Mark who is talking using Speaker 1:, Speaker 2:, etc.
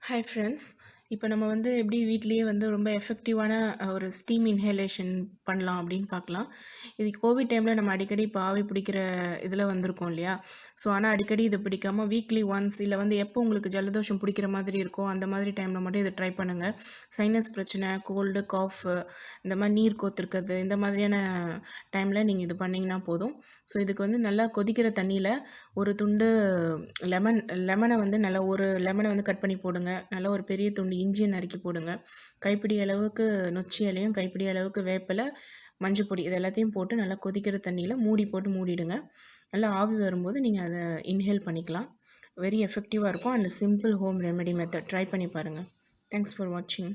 Speaker 1: Hi friends. இப்போ நம்ம வந்து எப்படி வீட்லேயே வந்து ரொம்ப எஃபெக்டிவான ஒரு ஸ்டீம் இன்ஹேலேஷன் பண்ணலாம் அப்படின்னு பார்க்கலாம். இது கோவிட் டைமில் நம்ம அடிக்கடி இப்போ ஆவி பிடிக்கிற இதில் வந்திருக்கோம் இல்லையா? ஸோ ஆனால் அடிக்கடி இதை பிடிக்காமல் வீக்லி ஒன்ஸ் இல்லை வந்து எப்போ உங்களுக்கு ஜலதோஷம் பிடிக்கிற மாதிரி இருக்கோ அந்த மாதிரி டைமில் மட்டும் இதை ட்ரை பண்ணுங்கள். சைனஸ் பிரச்சனை, கோல்டு, காஃபு, இந்த மாதிரி நீர் கோத்துருக்கிறது, இந்த மாதிரியான டைமில் நீங்கள் இது பண்ணிங்கன்னா போதும். ஸோ இதுக்கு வந்து நல்லா கொதிக்கிற தண்ணியில் ஒரு துண்டு லெமனை வந்து நல்லா ஒரு லெமனை வந்து கட் பண்ணி போடுங்க. நல்லா ஒரு பெரிய துண்டு இஞ்சியை நறுக்கி போடுங்க. கைப்பிடி அளவுக்கு நொச்சி இலையும், கைப்பிடி அளவுக்கு வேப்பிலை, மஞ்சப்பொடி இது எல்லாத்தையும் போட்டு நல்லா கொதிக்கிற தண்ணியில் மூடி போட்டு மூடிடுங்க. நல்லா ஆவி வரும்போது நீங்கள் அதை இன்ஹேல் பண்ணிக்கலாம். வெரி எஃபெக்டிவாக இருக்கும் and simple home remedy method. Try பண்ணி பாருங்கள். தேங்க்ஸ் ஃபார் வாட்சிங்.